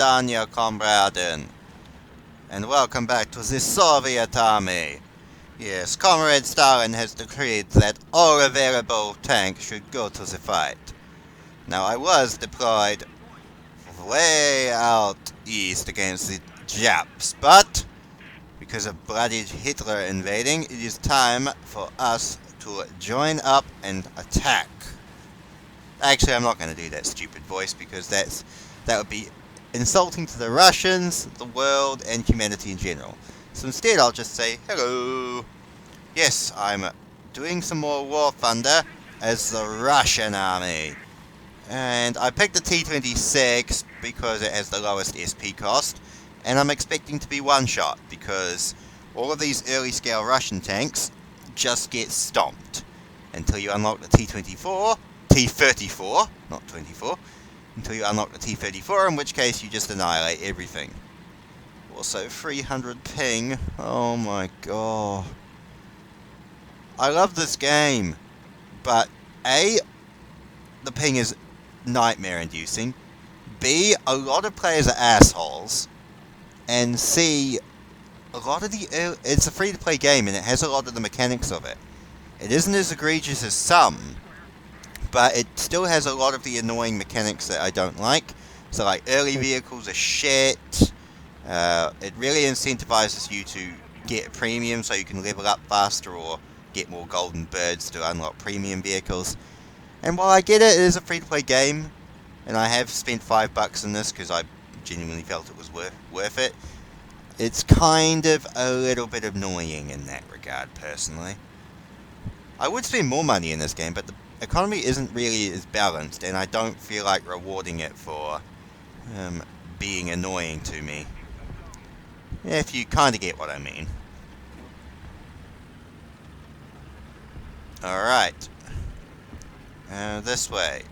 Dania Comraden, and welcome back to the Soviet Army. Yes, Comrade Stalin has decreed that all available tanks should go to the fight. Now, I was deployed way out east against the Japs, but because of bloody Hitler invading, it is time for us to join up and attack. Actually, I'm not going to do that stupid voice because that would be insulting to the Russians, the world, and humanity in general. So instead, I'll just say hello. Yes, I'm doing some more War Thunder as the Russian army. And I picked the T-26 because it has the lowest SP cost, and I'm expecting to be one-shot because all of these early scale Russian tanks just get stomped until you unlock the T-24, T-34, not 24, until you unlock the T-34, in which case you just annihilate everything. Also 300 ping, oh my god. I love this game, but A, the ping is nightmare inducing, B, a lot of players are assholes, and C, it's a free to play game and it has a lot of the mechanics of it. It isn't as egregious as some, but it still has a lot of the annoying mechanics that I don't like. So like early vehicles are shit, it really incentivizes you to get a premium so you can level up faster or get more golden birds to unlock premium vehicles. And while I get it, it is a free-to-play game, and I have spent $5 in this because I genuinely felt it was worth it. It's kind of a little bit annoying in that regard, personally. I would spend more money in this game, but the economy isn't really as balanced, and I don't feel like rewarding it for being annoying to me. If you kind of get what I mean. Alright. This way.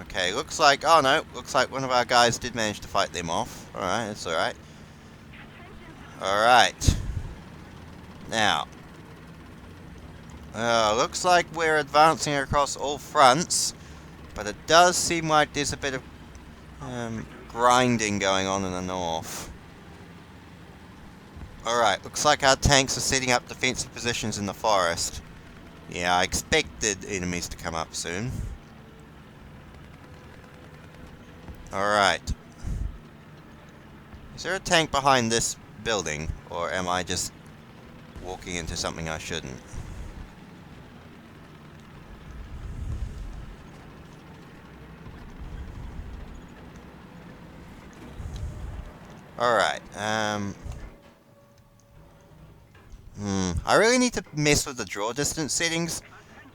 Okay, looks like... Oh no, looks like one of our guys did manage to fight them off. Alright, that's alright. Alright. Now. Looks like we're advancing across all fronts. But it does seem like there's a bit of grinding going on in the north. Alright, looks like our tanks are setting up defensive positions in the forest. Yeah, I expected enemies to come up soon. Alright. Is there a tank behind this building? Or am I just walking into something I shouldn't? Alright, I really need to mess with the draw distance settings,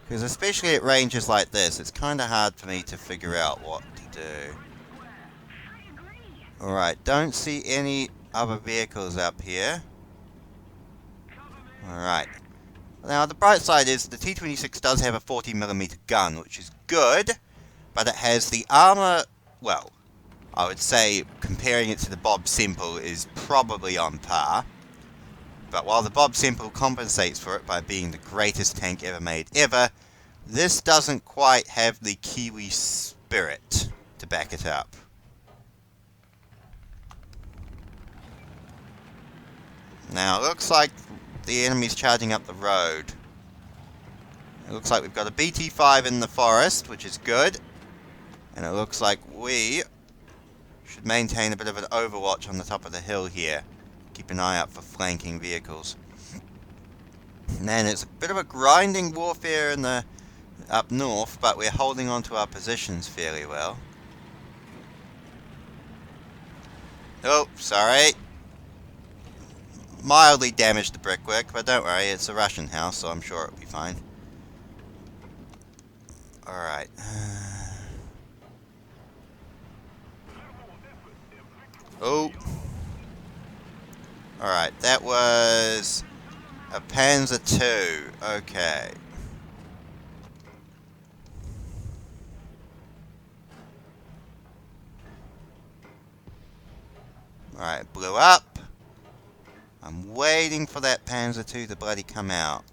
because especially at ranges like this, it's kinda hard for me to figure out what to do. Alright, don't see any other vehicles up here. Alright. Now, the bright side is the T-26 does have a 40mm gun, which is good, but it has the armor, well, I would say comparing it to the Bob Semple is probably on par. But while the Bob Semple compensates for it by being the greatest tank ever made ever, this doesn't quite have the Kiwi spirit to back it up. Now, it looks like the enemy's charging up the road. It looks like we've got a BT-5 in the forest, which is good. And it looks like we should maintain a bit of an overwatch on the top of the hill here. Keep an eye out for flanking vehicles. Man, it's a bit of a grinding warfare in the up north, but we're holding on to our positions fairly well. Oh, sorry. Mildly damaged the brickwork, but don't worry, it's a Russian house, so I'm sure it'll be fine. Alright. Oh. Alright, that was a Panzer II. Okay. Alright, it blew up. I'm waiting for that Panzer II to bloody come out.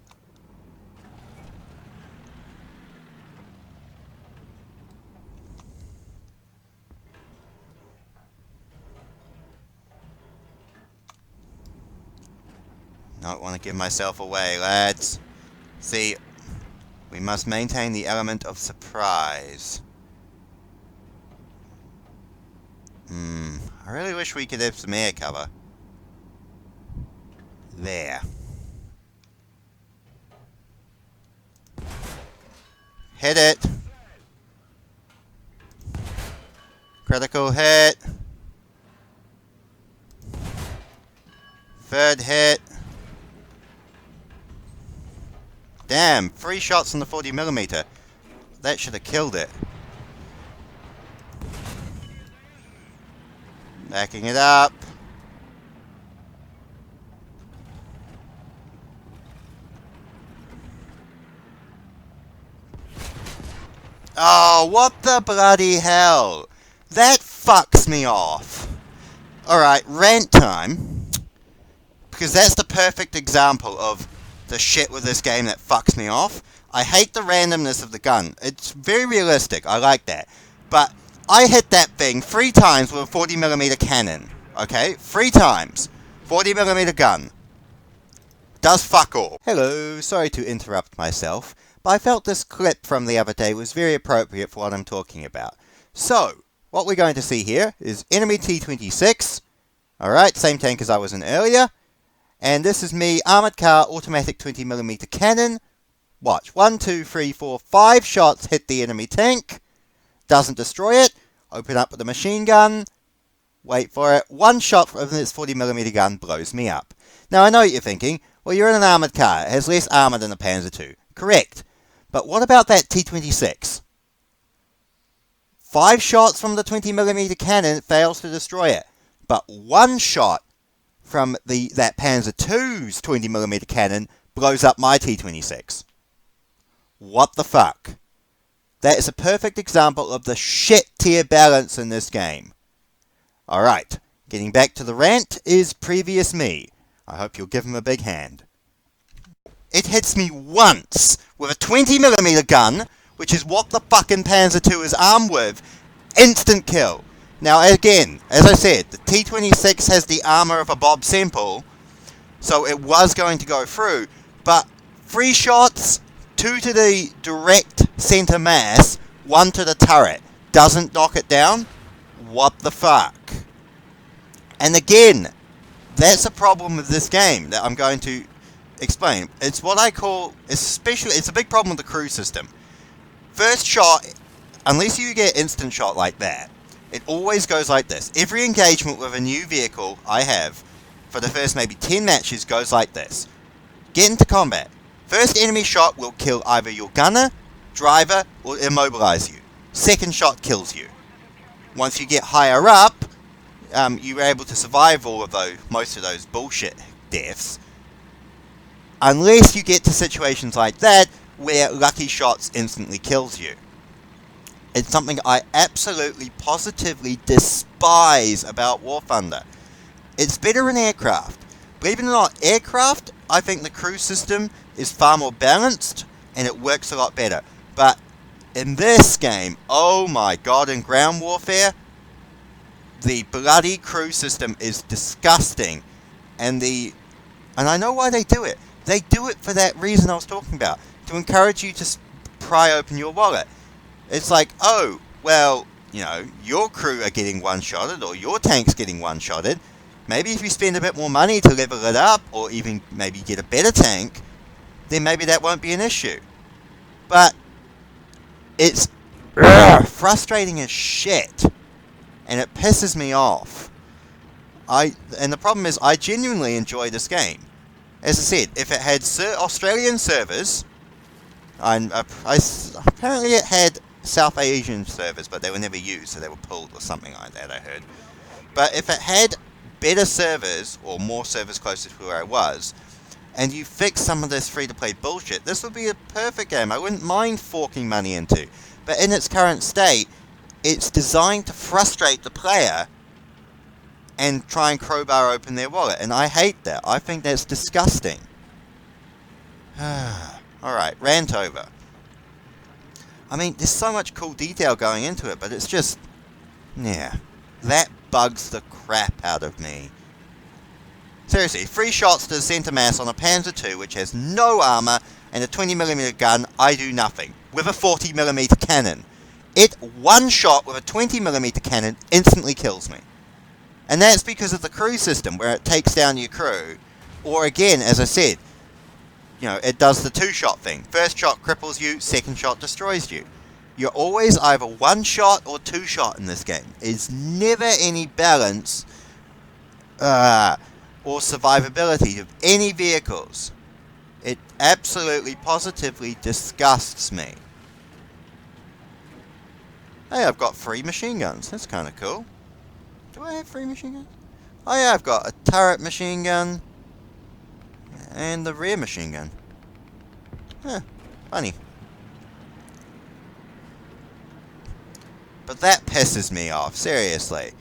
Don't want to give myself away, lads. See, we must maintain the element of surprise. I really wish we could have some air cover. There. Hit it. Critical hit. Third hit. Damn, 3 shots on the 40mm. That should have killed it. Backing it up. Oh, what the bloody hell? That fucks me off. Alright, rant time. Because that's the perfect example of the shit with this game that fucks me off. I hate the randomness of the gun. It's very realistic. I like that. But I hit that thing 3 times with a 40mm cannon. Okay? 3 times. 40mm gun. Does fuck all. Hello, sorry to interrupt myself, but I felt this clip from the other day was very appropriate for what I'm talking about. So, what we're going to see here is enemy T-26. Alright, same tank as I was in earlier. And this is me, armoured car, automatic 20mm cannon. Watch, 1, 2, 3, 4, 5 shots hit the enemy tank. Doesn't destroy it. Open up with a machine gun. Wait for it. 1 shot from this 40mm gun blows me up. Now I know what you're thinking. Well, you're in an armoured car. It has less armour than a Panzer II. Correct. But what about that T-26? 5 shots from the 20mm cannon fails to destroy it. But 1 shot from that Panzer II's 20mm cannon blows up my T-26. What the fuck? That is a perfect example of the shit tier balance in this game. Alright, getting back to the rant is previous me. I hope you'll give him a big hand. It hits me once with a 20mm gun, which is what the fucking Panzer II is armed with. Instant kill. Now again, as I said, the T-26 has the armour of a Bob Semple, so it was going to go through, but 3 shots, 2 to the direct centre mass, 1 to the turret. Doesn't knock it down? What the fuck? And again, that's a problem with this game that I'm going to explain. It's what I call, especially, it's a big problem with the crew system. First shot, unless you get instant shot like that, it always goes like this. Every engagement with a new vehicle I have, for the first maybe 10 matches, goes like this. Get into combat. First enemy shot will kill either your gunner, driver, or immobilize you. Second shot kills you. Once you get higher up, you're able to survive all of those, most of those bullshit deaths. Unless you get to situations like that, where lucky shots instantly kills you. It's something I absolutely, positively despise about War Thunder. It's better in aircraft. Believe it or not, aircraft, I think the crew system is far more balanced, and it works a lot better. But in this game, oh my god, in ground warfare, the bloody crew system is disgusting. And I know why they do it. They do it for that reason I was talking about. To encourage you to pry open your wallet. It's like, oh, well, you know, your crew are getting one-shotted, or your tank's getting one-shotted. Maybe if you spend a bit more money to level it up, or even maybe get a better tank, then maybe that won't be an issue. But it's frustrating as shit, and it pisses me off. And the problem is, I genuinely enjoy this game. As I said, if it had Australian servers, apparently it had South Asian servers, but they were never used, so they were pulled or something like that, I heard. But if it had better servers, or more servers closer to where I was, and you fix some of this free-to-play bullshit, this would be a perfect game I wouldn't mind forking money into. But in its current state, it's designed to frustrate the player and try and crowbar open their wallet, and I hate that. I think that's disgusting. Alright, rant over. I mean, there's so much cool detail going into it, but it's just... yeah. That bugs the crap out of me. Seriously, 3 shots to the centre mass on a Panzer II which has no armour and a 20mm gun, I do nothing. With a 40mm cannon. One shot with a 20mm cannon instantly kills me. And that's because of the crew system, where it takes down your crew. Or again, as I said, it does the 2-shot thing. First shot cripples you, second shot destroys you. You're always either 1-shot or 2-shot in this game. It's never any balance or survivability of any vehicles. It absolutely, positively disgusts me. Hey, I've got 3 machine guns. That's kind of cool. Do I have 3 machine guns? Oh yeah, I've got a turret machine gun and the rear machine gun. Huh, funny. But that pisses me off, seriously.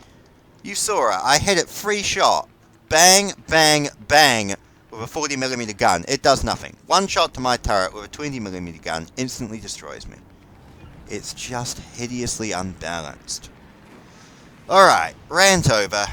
You saw it, I hit it 3-shot. Bang, bang, bang with a 40mm gun. It does nothing. 1 shot to my turret with a 20mm gun instantly destroys me. It's just hideously unbalanced. Alright, rant over.